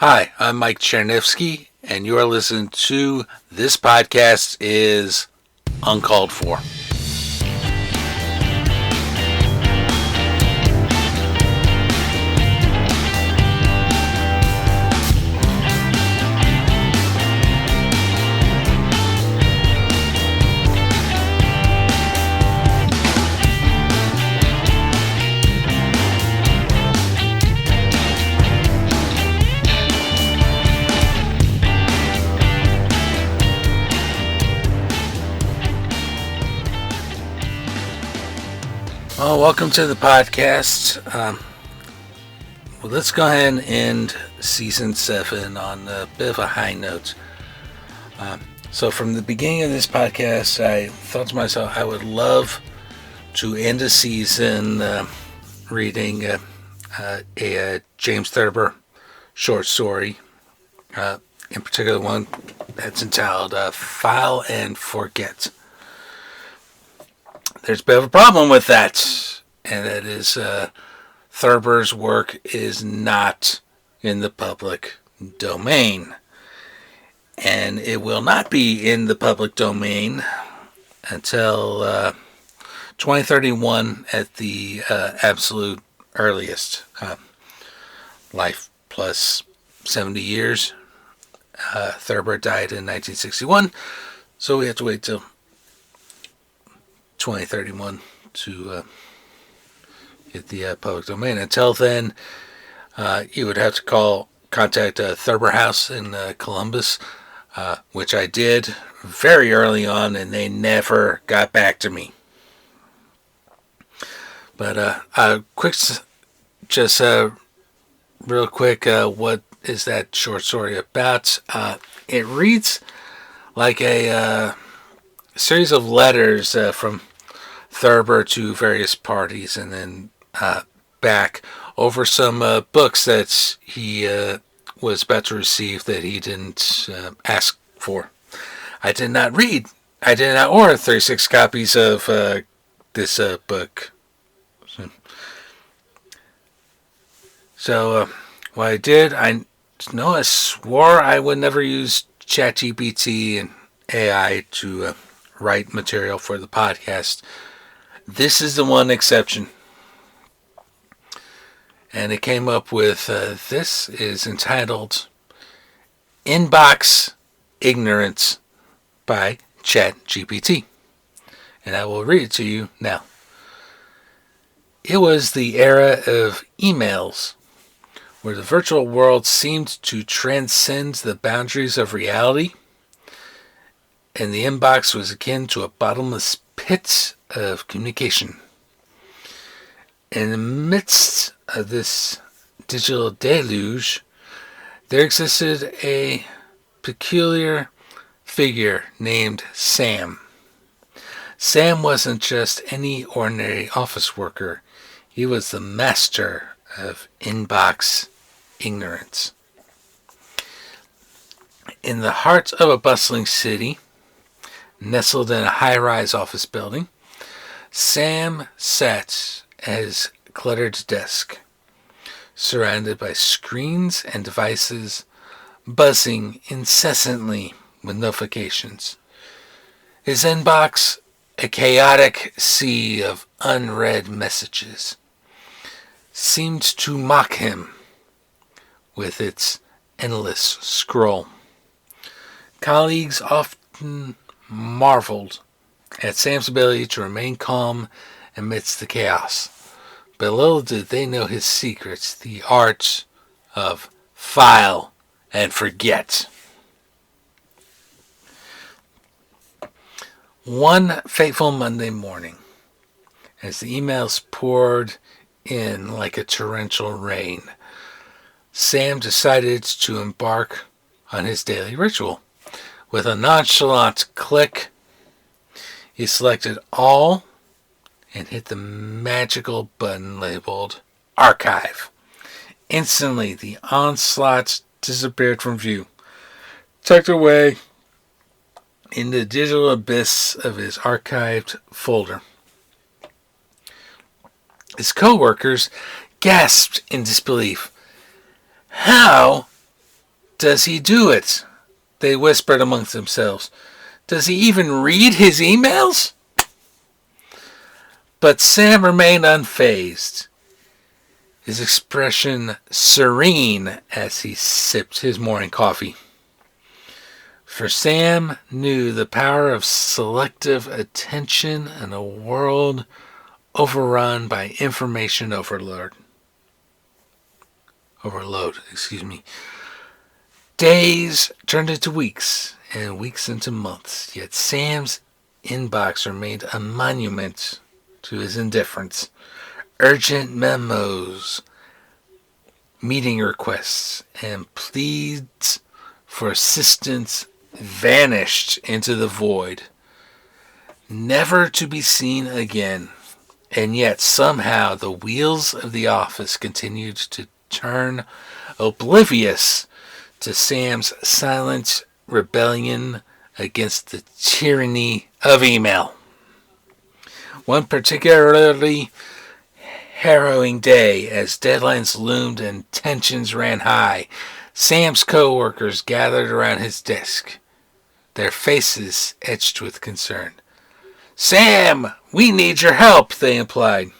Hi, I'm Mike Cherniffsky, and you are listening to This Podcast is Uncalled For. Well, welcome to the podcast. Let's go ahead and end season 7 on a bit of a high note. So from the beginning of this podcast, I thought to myself I would love to end a season reading a James Thurber short story, in particular one that's entitled File and Forget. There's a bit of a problem with that, and that is Thurber's work is not in the public domain. And it will not be in the public domain until 2031 at the absolute earliest. Life plus 70 years. Thurber died in 1961, so we have to wait till 2031 to hit the public domain. Until then, you would have to contact Thurber House in Columbus, which I did very early on, and they never got back to me. But real quick, what is that short story about? It reads like a series of letters from Thurber to various parties, and then back over some books that he was about to receive that he didn't ask for. I did not order 36 copies of this book. So what I did, I swore I would never use ChatGPT and AI to write material for the podcast. This is the one exception. And it came up with, this is entitled Inbox Ignorance by ChatGPT. And I will read it to you now. It was the era of emails, where the virtual world seemed to transcend the boundaries of reality, and the inbox was akin to a bottomless pit of communication. In the midst of this digital deluge, there existed a peculiar figure named Sam. Sam wasn't just any ordinary office worker. He was the master of inbox ignorance. In the heart of a bustling city, nestled in a high-rise office building, Sam sat at his cluttered desk, surrounded by screens and devices buzzing incessantly with notifications. His inbox, a chaotic sea of unread messages, seemed to mock him with its endless scroll. Colleagues often marveled at Sam's ability to remain calm amidst the chaos. But little did they know his secrets, the art of file and forget. One fateful Monday morning, as the emails poured in like a torrential rain, Sam decided to embark on his daily ritual. With a nonchalant click, he selected all and hit the magical button labeled Archive. Instantly, the onslaught disappeared from view, tucked away in the digital abyss of his archived folder. His co-workers gasped in disbelief. How Does he do it? They whispered amongst themselves. Does he even read his emails? But Sam remained unfazed, his expression serene as he sipped his morning coffee. For Sam knew the power of selective attention in a world overrun by information overload. Days turned into weeks, and weeks into months, yet Sam's inbox remained a monument to his indifference. Urgent memos, meeting requests, and pleas for assistance vanished into the void, never to be seen again. And yet somehow the wheels of the office continued to turn, oblivious to Sam's silent rebellion against the tyranny of email. One particularly harrowing day, as deadlines loomed and tensions ran high, Sam's co-workers gathered around his desk, their faces etched with concern. "Sam, we need your help," they implored.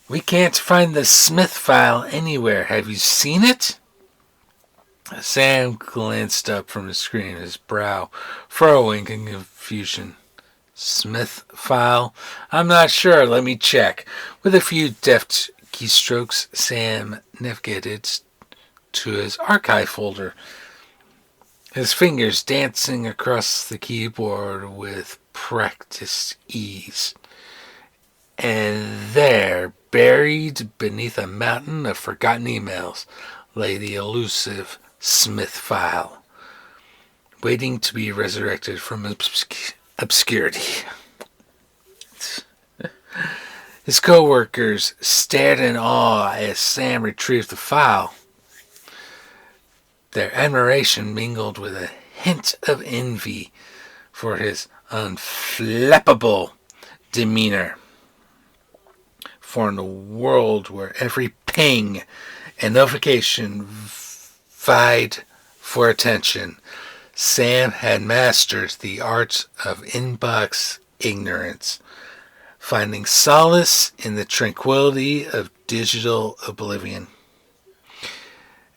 "We can't find the Smith file anywhere. Have you seen it?" Sam glanced up from the screen, his brow furrowing in confusion. "Smith file? I'm not sure. Let me check." With a few deft keystrokes, Sam navigated to his archive folder, his fingers dancing across the keyboard with practiced ease. And there, buried beneath a mountain of forgotten emails, lay the elusive Smith file, waiting to be resurrected from obscurity. His co-workers stared in awe as Sam retrieved the file. Their admiration mingled with a hint of envy for his unflappable demeanor. For in a world where every ping and notification vied for attention, Sam had mastered the art of inbox ignorance, finding solace in the tranquility of digital oblivion.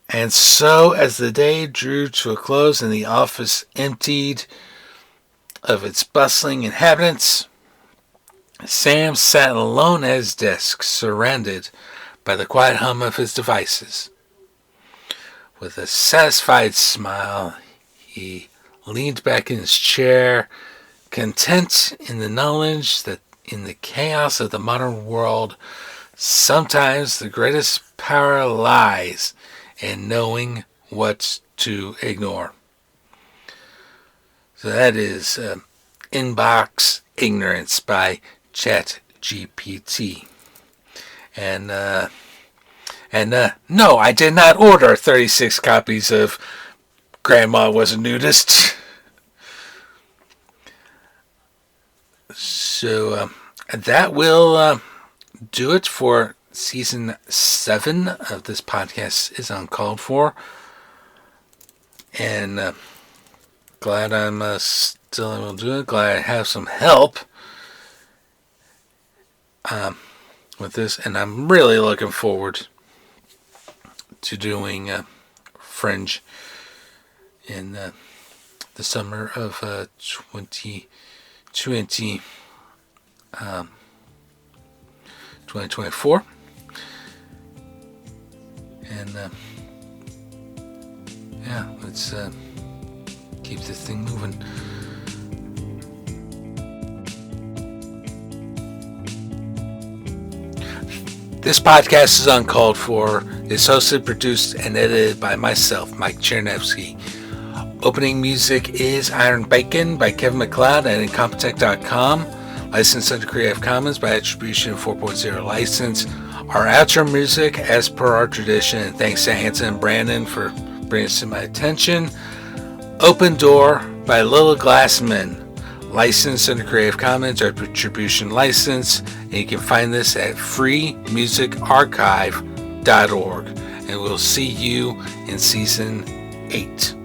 And so, as the day drew to a close and the office emptied of its bustling inhabitants, Sam sat alone at his desk, surrounded by the quiet hum of his devices. With a satisfied smile, he leaned back in his chair, content in the knowledge that in the chaos of the modern world, sometimes the greatest power lies in knowing what to ignore. So that is Inbox Ignorance by ChatGPT. And no, I did not order 36 copies of Grandma Was a Nudist. So that will do it for Season 7 of this podcast is Uncalled For. And glad I'm still able to do it. Glad I have some help with this. And I'm really looking forward to doing Fringe in the summer of 2024. And let's keep this thing moving. This podcast is Uncalled For. It's hosted, produced, and edited by myself, Mike Chernevsky. Opening music is Iron Bacon by Kevin MacLeod at Incompetech.com. Licensed under Creative Commons by Attribution 4.0 license. Our outro music, as per our tradition, and thanks to Hanson and Brandon for bringing this to my attention. Open Door by Little Glassman. Licensed under Creative Commons, Attribution license. And you can find this at freemusicarchive.org. and we'll see you in season 8.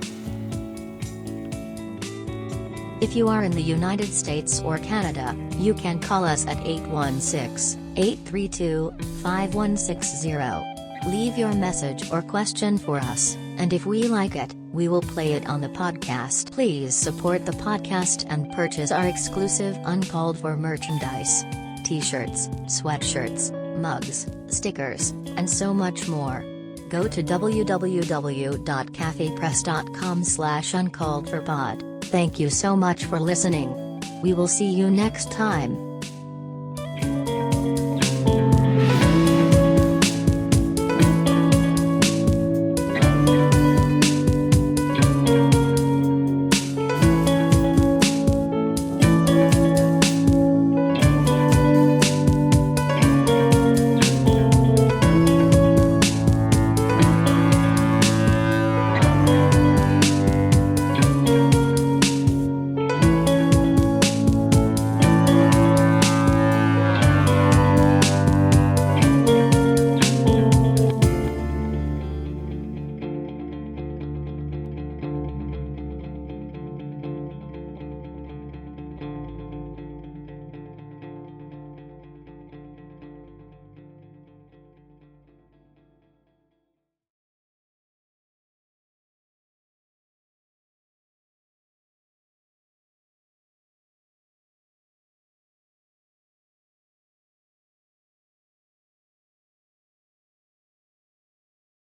If you are in the United States or Canada, you can call us at 816-832-5160. Leave your message or question for us, and if we like it, we will play it on the podcast. Please support the podcast and purchase our exclusive Uncalled For merchandise. T-shirts, sweatshirts, mugs, stickers, and so much more. Go to www.cafepress.com/uncalledforpod. Thank you so much for listening. We will see you next time.